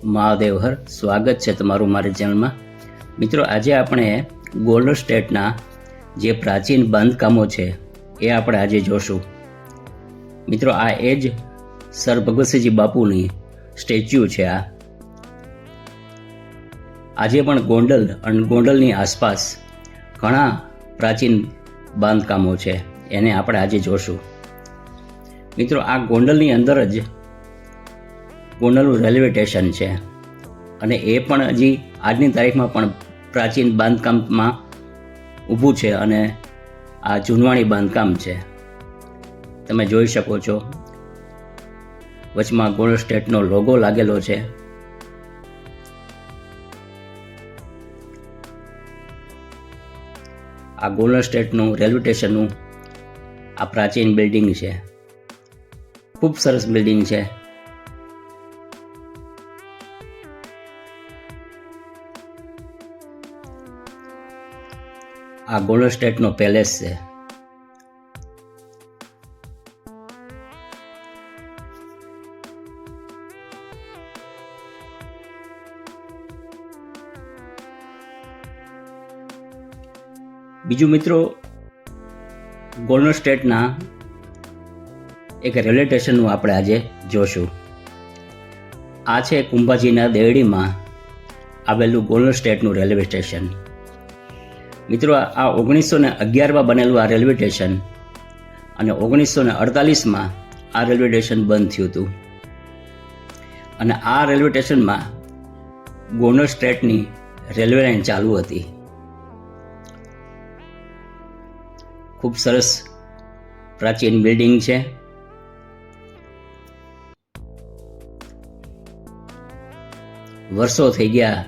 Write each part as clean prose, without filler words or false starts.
મહાદેવ હર. સ્વાગત છે તમારું મારી ચેનલમાં. મિત્રો, આજે આપણે ગોલ્ડન સ્ટેટના જે પ્રાચીન બાંધકામો છે એ આપણે આજે જોશું. મિત્રો, આ એ જ સર ભગવતસિંહજી બાપુની સ્ટેચ્યુ છે. આજે પણ ગોંડલ અને ગોંડલની આસપાસ ઘણા પ્રાચીન બાંધકામો છે, એને આપણે આજે જોશું. મિત્રો, આ ગોંડલની અંદર જ ગોંડલનું રેલવે સ્ટેશન છે અને એ પણ હજી આજની તારીખમાં પણ પ્રાચીન બાંધકામમાં ઊભું છે અને આ જૂનવાણી બાંધકામ છે. તમે જોઈ શકો છો, વચમાં ગોલ્ડન સ્ટેટનો લોગો લાગેલો છે. આ ગોલ્ડન સ્ટેટનું રેલવે સ્ટેશનનું આ પ્રાચીન બિલ્ડિંગ છે. ખૂબ સરસ બિલ્ડિંગ છે. આ ગોલ્ડન સ્ટેટનો પેલેસ છે. બીજું મિત્રો, ગોલ્ડન સ્ટેટના એક રેલવે સ્ટેશનનું આપણે આજે જોશું. આ છે કુંભાજીના દેવડીમાં આવેલું ગોલ્ડન સ્ટેટનું રેલવે સ્ટેશન. મિત્રો, આ 1911માં બનેલું આ રેલવે સ્ટેશન અને 1948માં આ રેલવે સ્ટેશન બંધ થયું હતું. અને આ રેલવે સ્ટેશનમાં ગોલ્ડન સ્ટેટની રેલવે લાઇન ચાલુ હતી. ખૂબ સરસ પ્રાચીન બિલ્ડિંગ છે. વર્ષો થઈ ગયા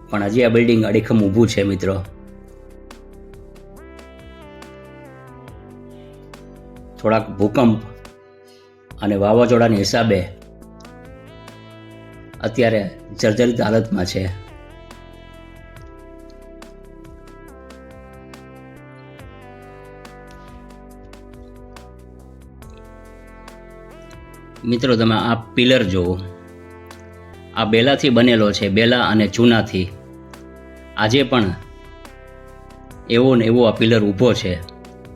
પણ હજી આ બિલ્ડિંગ અડીખમ ઊભું છે. મિત્રો, થોડાક ભૂકંપ અને વાવાઝોડાના હિસાબે અત્યારે જર્જરિત હાલતમાં છે. મિત્રો, તમે આ પિલર જુઓ. આ બેલાથી બનેલો છે, બેલા અને ચૂનાથી. આજે પણ એવો ને એવો આ પિલર ઊભો છે.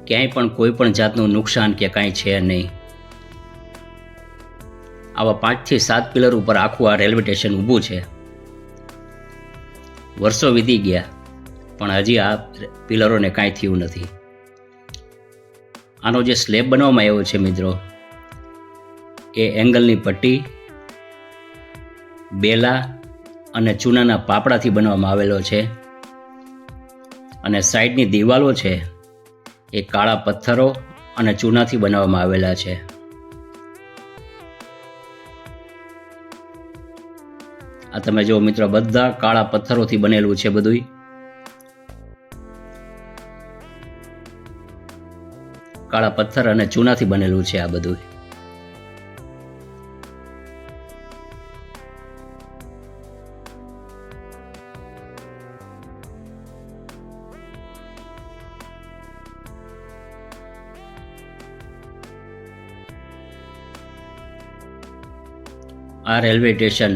ક્યાંય પણ કોઈ પણ જાતનું નુકસાન કે કાંઈ છે નહીં. આવા 5 થી 7 પિલર ઉપર આખું આ રેલવે સ્ટેશન ઊભું છે. વર્ષો વીતી ગયા પણ હજી આ પિલરોને કાંઈ થયું નથી. આનો જે સ્લેબ બનાવવામાં આવ્યો છે મિત્રો, એ એંગલની પટ્ટી, બેલા અને ચૂનાના પાપડાથી બનાવવામાં આવેલો છે. અને સાઈડની દિવાલો છે એ કાળા પથ્થરો અને ચૂનાથી બનાવવામાં આવેલા છે. આ તમે જો મિત્રો, બધા કાળા પથ્થરોથી બનેલું છે બધું. કાળા પથ્થર અને ચૂનાથી બનેલું છે આ બધું. આ રેલવે સ્ટેશન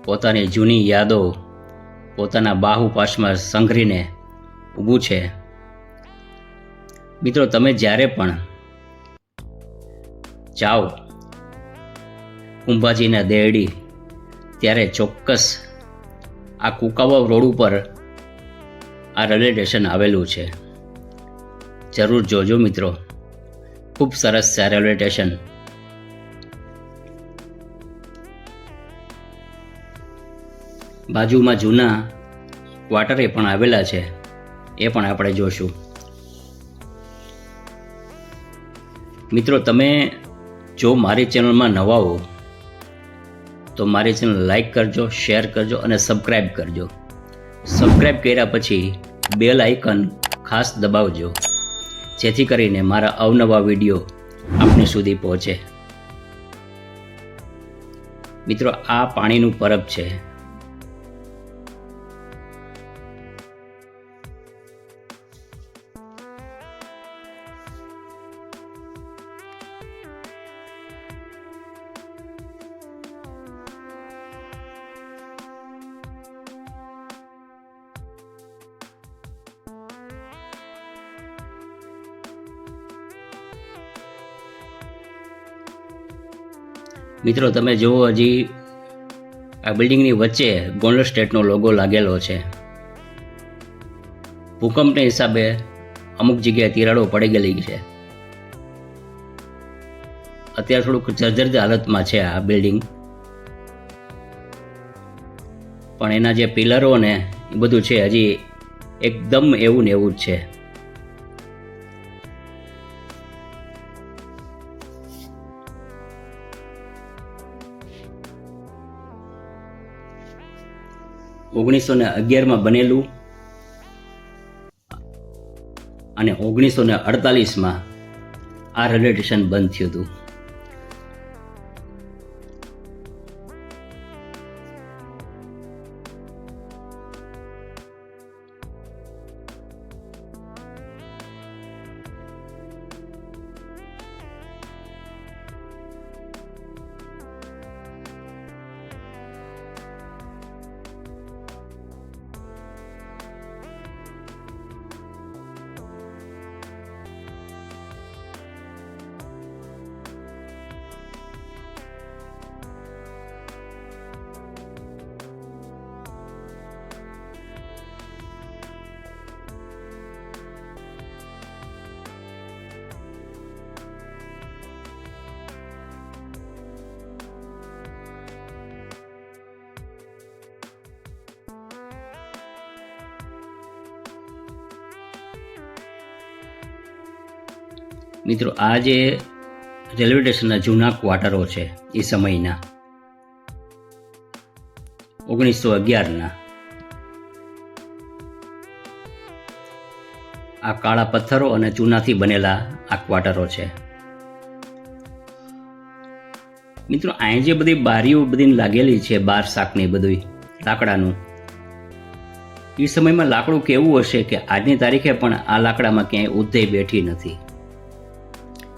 પોતાની જૂની યાદો પોતાના બાહુપાશમાં સંઘરીને ઊભું છે. મિત્રો, તમે જ્યારે પણ જાઓ કુંભાજીના દેરડી, ત્યારે ચોક્કસ આ કુકાવાવ રોડ ઉપર આ રેલવે સ્ટેશન આવેલું છે. જરૂર જોજો મિત્રો. ખૂબ સરસ છે આ રેલવે સ્ટેશન. બાજુમાં જૂના ક્વાર્ટરે પણ આવેલા છે, એ પણ આપણે જોશું. મિત્રો, તમે જો મારી ચેનલમાં નવા હો તો મારી ચેનલ લાઈક કરજો, શેર કરજો અને સબસ્ક્રાઈબ કરજો. સબસ્ક્રાઈબ કર્યા પછી બેલ આઇકન ખાસ દબાવજો, જેથી કરીને મારા અવનવા વિડીયો આપની સુધી પહોંચે. મિત્રો, આ પાણીનું પરબ છે. મિત્રો તમે જુઓ, હજી આ બિલ્ડિંગની વચ્ચે ગોંડલ સ્ટેટનો લોગો લાગેલો છે. ભૂકંપના હિસાબે અમુક જગ્યાએ તિરાડો પડી ગયેલી છે. અત્યારે થોડુંક જર્જરિત હાલતમાં છે આ બિલ્ડિંગ, પણ એના જે પિલરો ને એ બધું છે હજી એકદમ એવું ને એવું જ છે. ઓગણીસો ને 11માં બનેલું અને 1948માં આ રેલવે સ્ટેશન બંધ થયું હતું. મિત્રો આ જે રેલવે સ્ટેશનના જૂના ક્વાર્ટરો છે એ સમયના 1911ના, આ કાળા પથ્થરો અને ચૂનાથી બનેલા આ ક્વાર્ટરો છે. મિત્રો અહીં જે બધી બારીઓ બધી લાગેલી છે, બાર શાકની બધું લાકડાનું, એ સમયમાં લાકડું કેવું હશે કે આજની તારીખે પણ આ લાકડામાં ક્યાંય ઉધઈ બેઠી નથી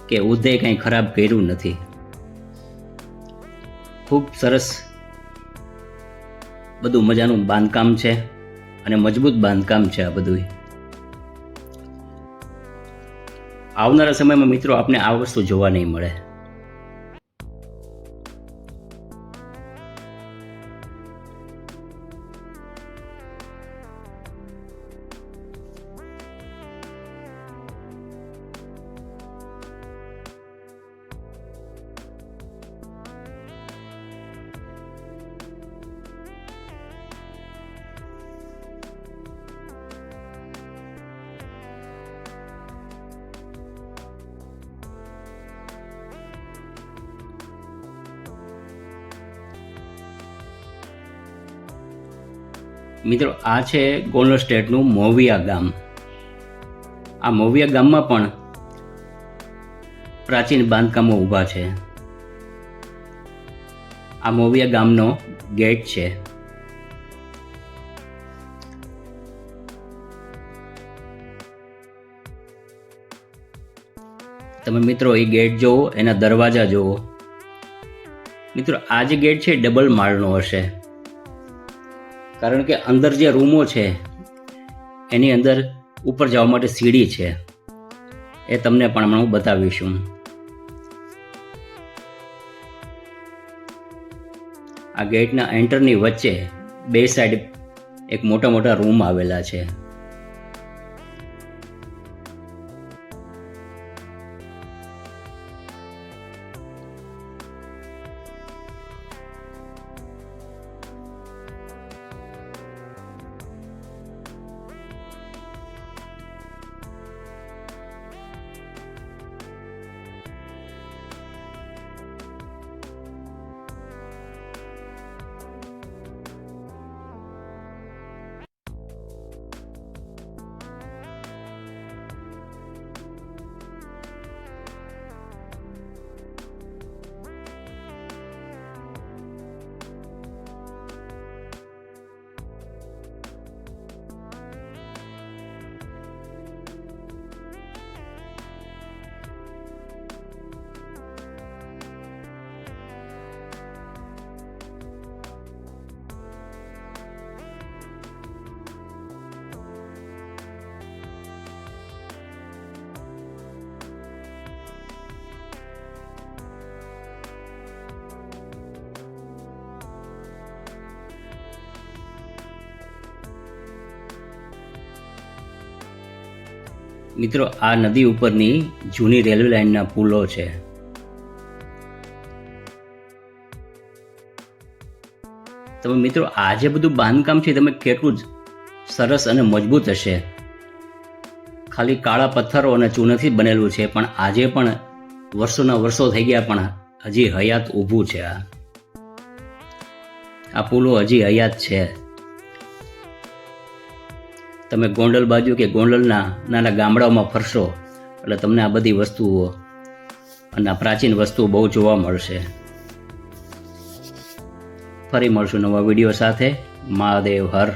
કે ઉધઈ કંઈ ખરાબ કર્યું નથી. ખૂબ સરસ બધું મજાનું બાંધકામ છે અને મજબૂત બાંધકામ છે આ બધું. આવનારા સમયમાં મિત્રો આપણે આ વસ્તુ જોવા નહીં મળે. મિત્રો આ છે ગોંડલ સ્ટેટનું મોવિયા ગામ. આ મોવિયા ગામમાં પણ પ્રાચીન બાંધકામો ઊભા છે. આ મોવિયા ગામનો ગેટ છે. તમે મિત્રો એ ગેટ જુઓ, એના દરવાજા જુઓ. મિત્રો આ જે ગેટ છે ડબલ માળનો હશે, કારણ કે અંદર જે રૂમો છે એની અંદર ઉપર જવા માટે સીડી છે. એ તમને પણ હું બતાવીશું. આ ગેટના એન્ટરની વચ્ચે બે સાઈડ એક મોટા મોટા રૂમ આવેલા છે. મિત્રો આ નદી ઉપરની જૂની રેલવે લાઇનના પુલો છે. તમે મિત્રો આ જે બધું બાંધકામ છે તમે કેટલું જ સરસ અને મજબૂત હશે. ખાલી કાળા પથ્થરો અને ચૂનાથી બનેલું છે, પણ આજે પણ વર્ષોના વર્ષો થઈ ગયા પણ હજી હયાત ઊભું છે. આ પુલો હજી હયાત છે. તમે ગોંડલ બાજુ કે ગોંડલના નાના ગામડાઓમાં ફરશો એટલે તમને આ બધી વસ્તુઓ અને આ પ્રાચીન વસ્તુઓ બહુ જોવા મળશે. ફરી મળશું નવા વિડીયો સાથે. મહાદેવ હર.